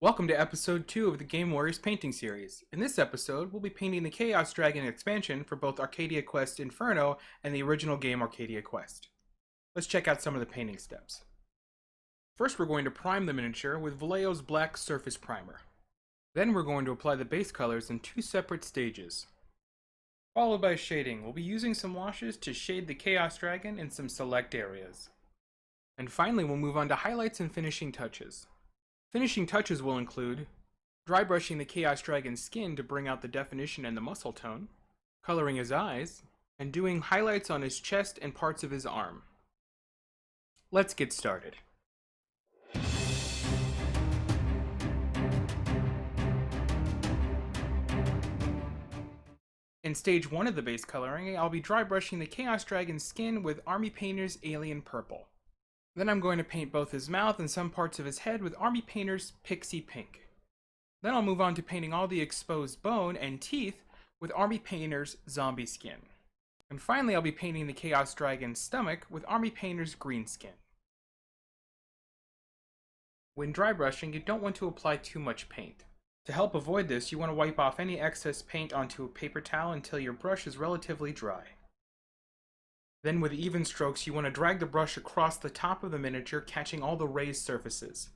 Welcome to episode 2 of the Game Warriors painting series. In this episode, we'll be painting the Chaos Dragon expansion for both Arcadia Quest Inferno and the original game Arcadia Quest. Let's check out some of the painting steps. First, we're going to prime the miniature with Vallejo's black surface primer. Then we're going to apply the base colors in 2 separate stages. Followed by shading, we'll be using some washes to shade the Chaos Dragon in some select areas. And finally, we'll move on to highlights and finishing touches. Finishing touches will include dry brushing the Chaos Dragon's skin to bring out the definition and the muscle tone, coloring his eyes, and doing highlights on his chest and parts of his arm. Let's get started. In stage 1 of the base coloring, I'll be dry brushing the Chaos Dragon's skin with Army Painter's Alien Purple. Then I'm going to paint both his mouth and some parts of his head with Army Painter's Pixie Pink. Then I'll move on to painting all the exposed bone and teeth with Army Painter's Zombie Skin. And finally I'll be painting the Chaos Dragon's stomach with Army Painter's Greenskin. When dry brushing, you don't want to apply too much paint. To help avoid this, you want to wipe off any excess paint onto a paper towel until your brush is relatively dry. Then with even strokes, you want to drag the brush across the top of the miniature, catching all the raised surfaces.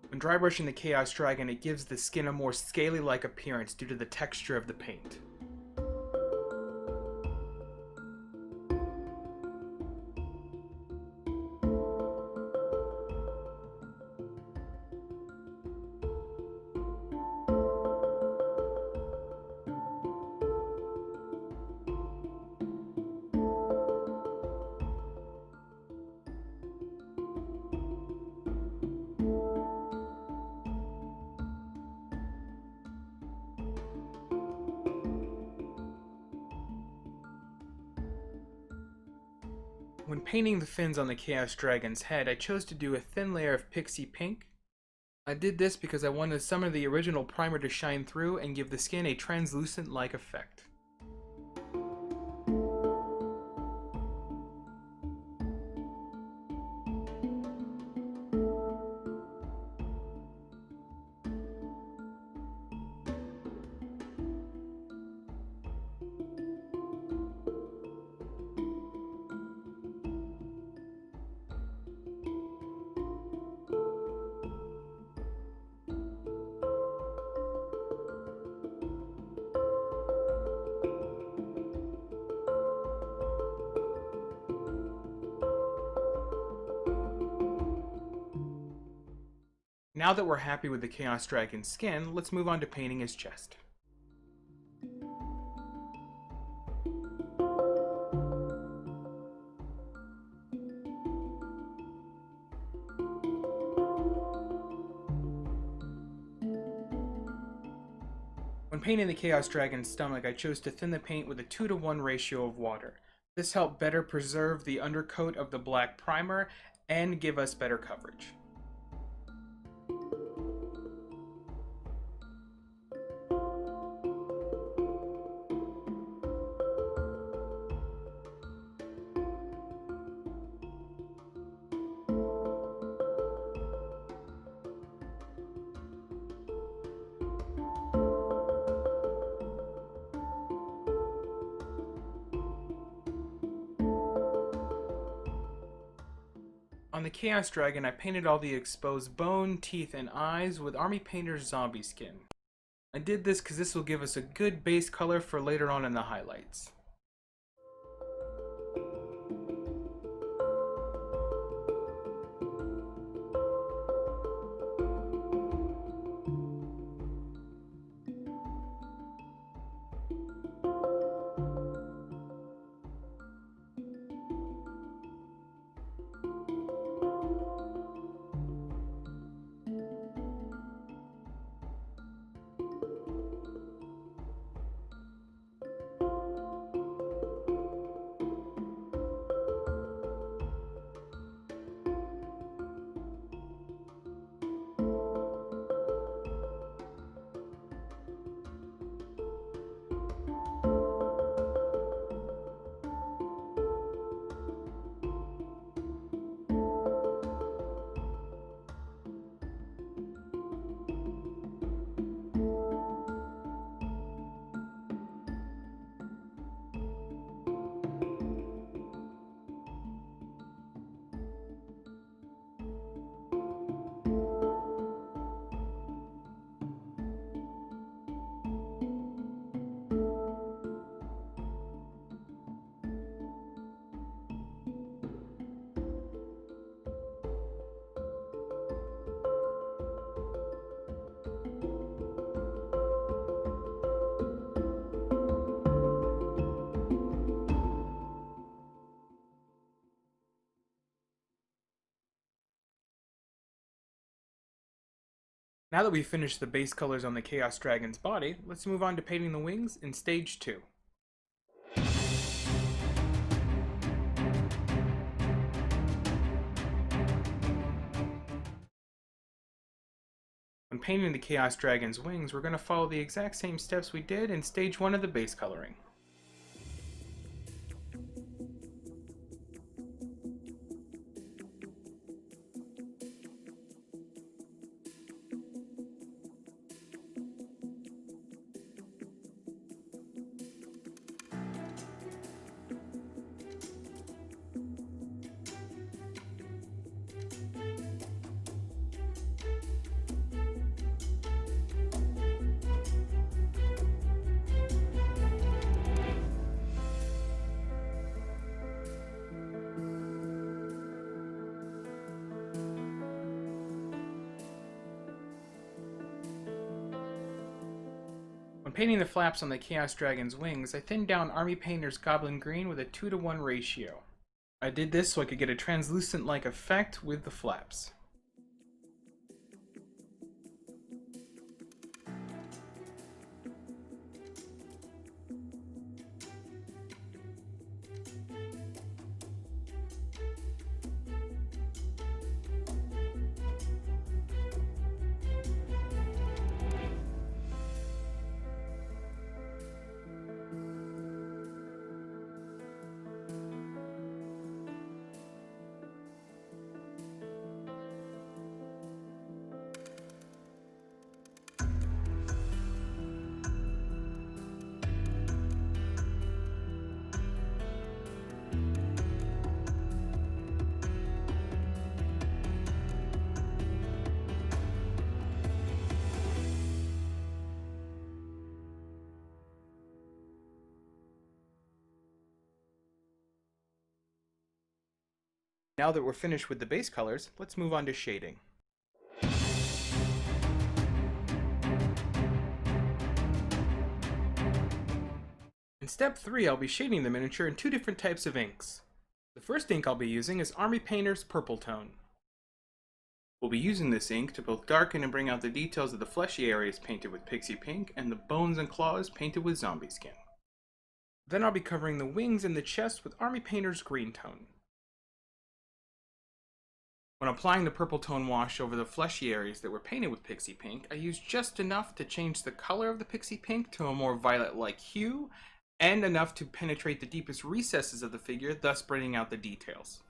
When dry brushing the Chaos Dragon, it gives the skin a more scaly-like appearance due to the texture of the paint. When painting the fins on the Chaos Dragon's head, I chose to do a thin layer of Pixie Pink. I did this because I wanted some of the original primer to shine through and give the skin a translucent-like effect. Now that we're happy with the Chaos Dragon's skin, let's move on to painting his chest. When painting the Chaos Dragon's stomach, I chose to thin the paint with a 2-to-1 ratio of water. This helped better preserve the undercoat of the black primer and give us better coverage. On the Chaos Dragon, I painted all the exposed bone, teeth, and eyes with Army Painter's Zombie Skin. I did this because this will give us a good base color for later on in the highlights. Now that we've finished the base colors on the Chaos Dragon's body, let's move on to painting the wings in Stage 2. When painting the Chaos Dragon's wings, we're going to follow the exact same steps we did in Stage 1 of the base coloring. When painting the flaps on the Chaos Dragon's wings, I thinned down Army Painter's Goblin Green with a 2:1 ratio. I did this so I could get a translucent-like effect with the flaps. Now that we're finished with the base colors, let's move on to shading. In step 3, I'll be shading the miniature in 2 different types of inks. The first ink I'll be using is Army Painter's Purple Tone. We'll be using this ink to both darken and bring out the details of the fleshy areas painted with Pixie Pink and the bones and claws painted with Zombie Skin. Then I'll be covering the wings and the chest with Army Painter's Green Tone. When applying the purple tone wash over the fleshy areas that were painted with Pixie Pink, I used just enough to change the color of the Pixie Pink to a more violet-like hue, and enough to penetrate the deepest recesses of the figure, thus bringing out the details.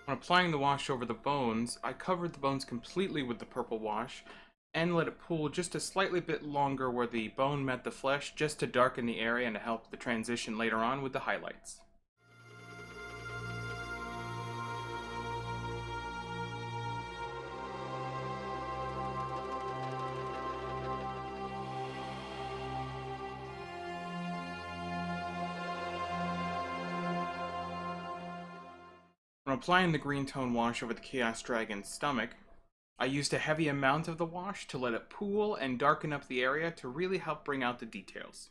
When applying the wash over the bones, I covered the bones completely with the purple wash and let it pool just a slightly bit longer where the bone met the flesh, just to darken the area and to help the transition later on with the highlights. When applying the green tone wash over the Chaos Dragon's stomach, I used a heavy amount of the wash to let it pool and darken up the area to really help bring out the details.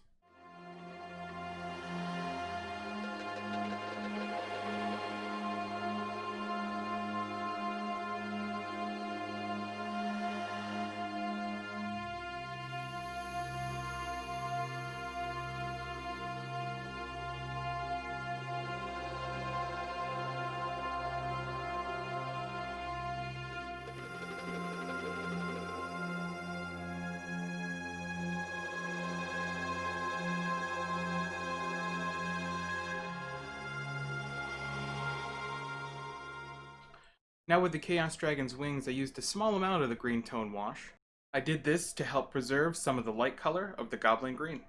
Now with the Chaos Dragon's wings, I used a small amount of the green tone wash. I did this to help preserve some of the light color of the Goblin green.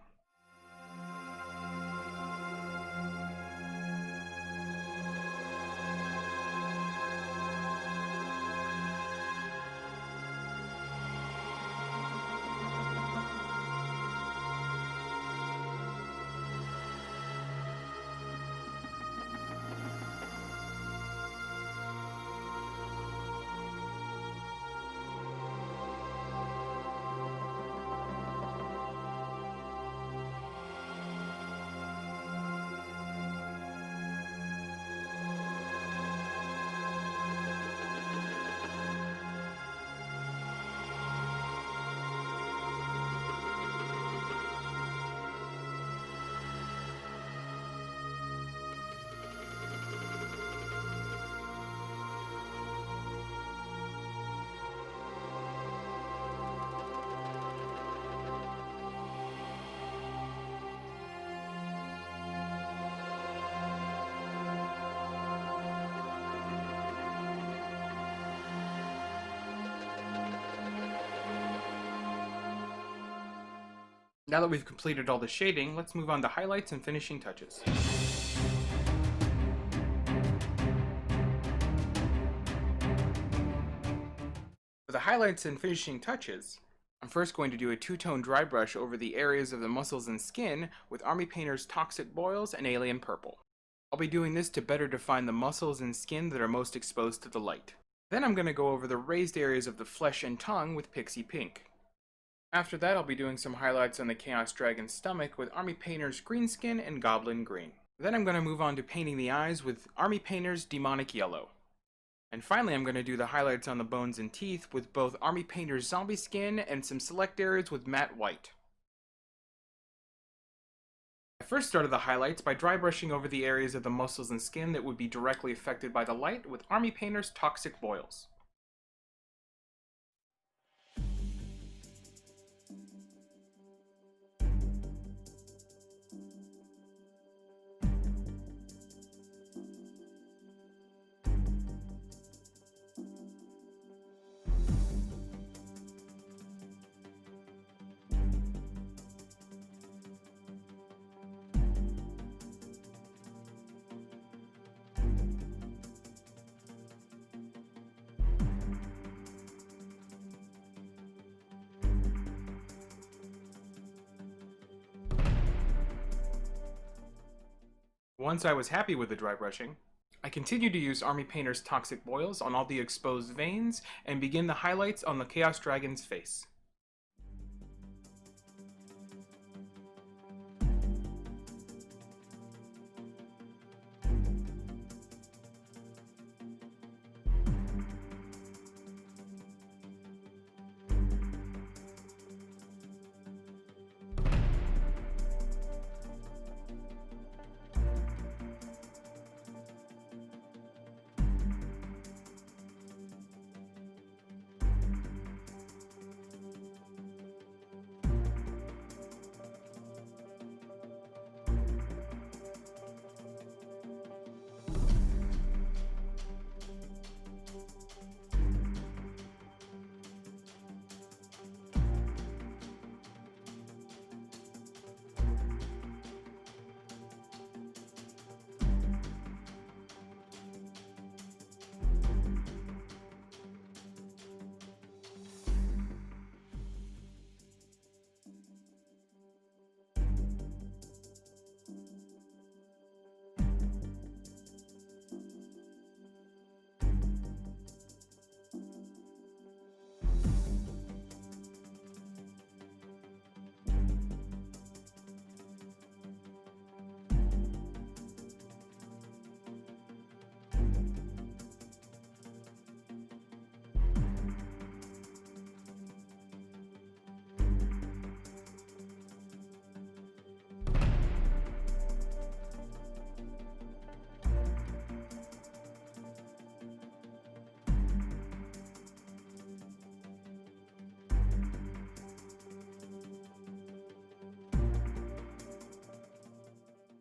Now that we've completed all the shading, let's move on to highlights and finishing touches. For the highlights and finishing touches, I'm first going to do a two-tone dry brush over the areas of the muscles and skin with Army Painter's Toxic Boils and Alien Purple. I'll be doing this to better define the muscles and skin that are most exposed to the light. Then I'm going to go over the raised areas of the flesh and tongue with Pixie Pink. After that, I'll be doing some highlights on the Chaos Dragon's stomach with Army Painter's Greenskin and Goblin Green. Then I'm going to move on to painting the eyes with Army Painter's Daemonic Yellow. And finally, I'm going to do the highlights on the bones and teeth with both Army Painter's Zombie Skin and some select areas with Matte White. I first started the highlights by dry brushing over the areas of the muscles and skin that would be directly affected by the light with Army Painter's Toxic Boils. Once I was happy with the dry brushing, I continued to use Army Painter's Toxic Boils on all the exposed veins and begin the highlights on the Chaos Dragon's face.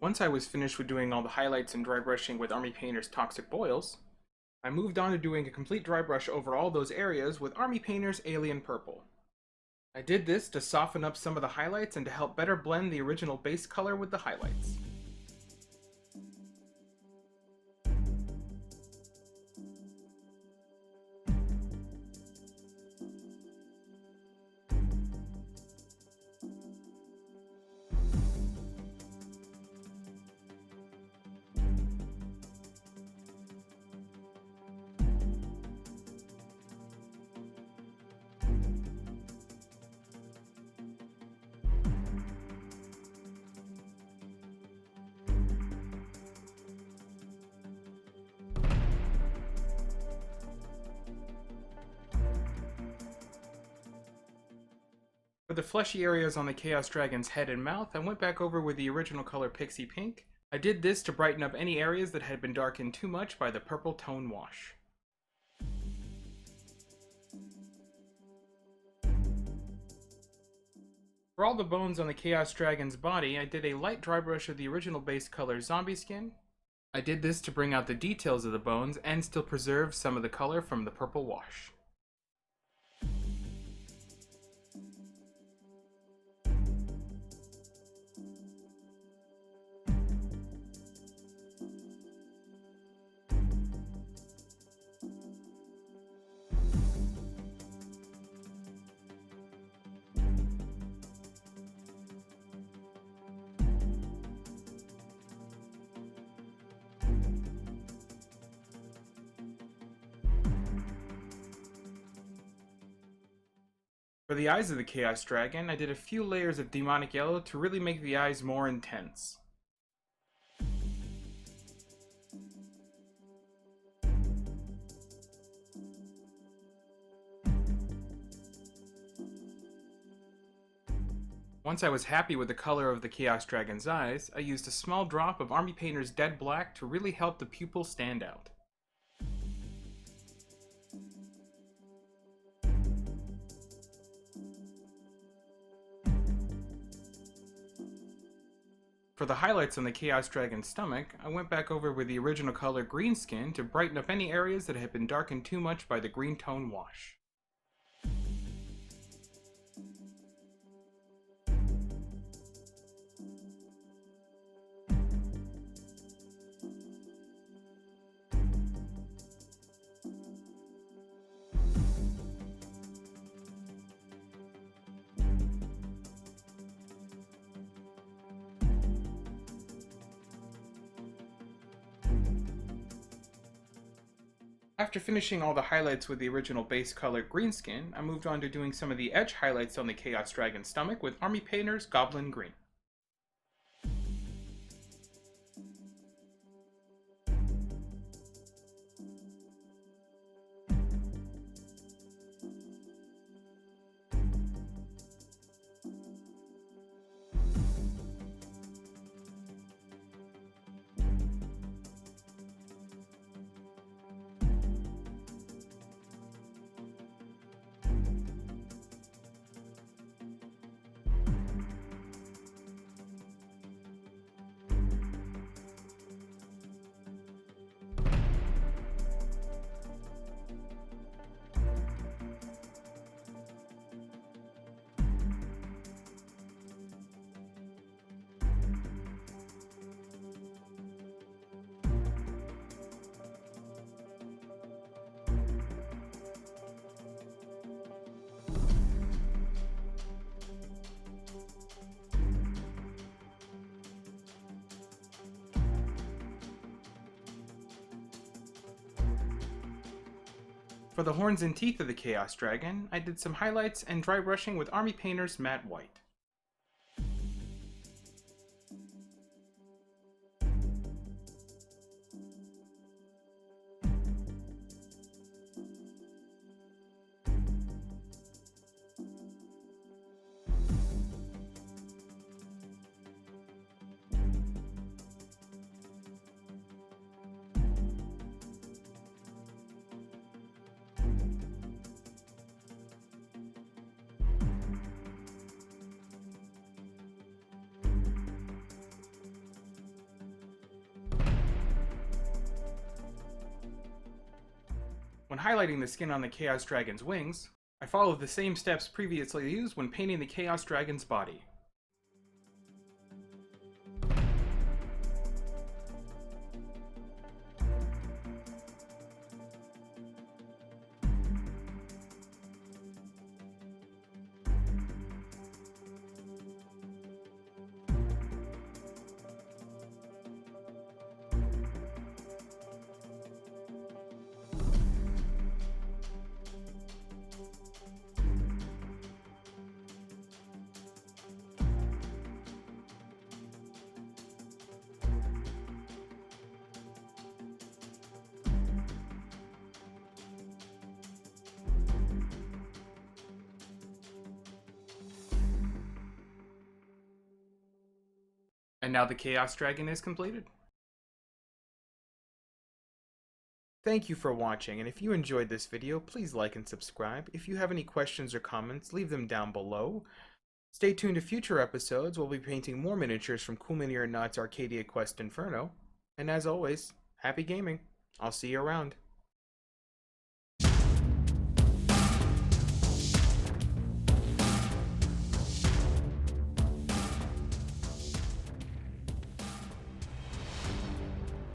Once I was finished with doing all the highlights and dry brushing with Army Painter's Toxic Boils, I moved on to doing a complete dry brush over all those areas with Army Painter's Alien Purple. I did this to soften up some of the highlights and to help better blend the original base color with the highlights. For the fleshy areas on the Chaos Dragon's head and mouth, I went back over with the original color Pixie Pink. I did this to brighten up any areas that had been darkened too much by the purple tone wash. For all the bones on the Chaos Dragon's body, I did a light dry brush of the original base color Zombie Skin. I did this to bring out the details of the bones and still preserve some of the color from the purple wash. For the eyes of the Chaos Dragon, I did a few layers of Daemonic Yellow to really make the eyes more intense. Once I was happy with the color of the Chaos Dragon's eyes, I used a small drop of Army Painter's Dead Black to really help the pupil stand out. For the highlights on the Chaos Dragon's stomach, I went back over with the original color Greenskin to brighten up any areas that had been darkened too much by the green tone wash. After finishing all the highlights with the original base color Greenskin, I moved on to doing some of the edge highlights on the Chaos Dragon's stomach with Army Painter's Goblin Green. For the horns and teeth of the Chaos Dragon, I did some highlights and dry brushing with Army Painter's Matte White. highlighting the skin on the Chaos Dragon's wings, I followed the same steps previously used when painting the Chaos Dragon's body. And now the Chaos Dragon is completed. Thank you for watching, and if you enjoyed this video, please like and subscribe. If you have any questions or comments, leave them down below. Stay tuned to future episodes. We'll be painting more miniatures from Cool Mini or Not's Arcadia Quest Inferno. And as always, happy gaming. I'll see you around.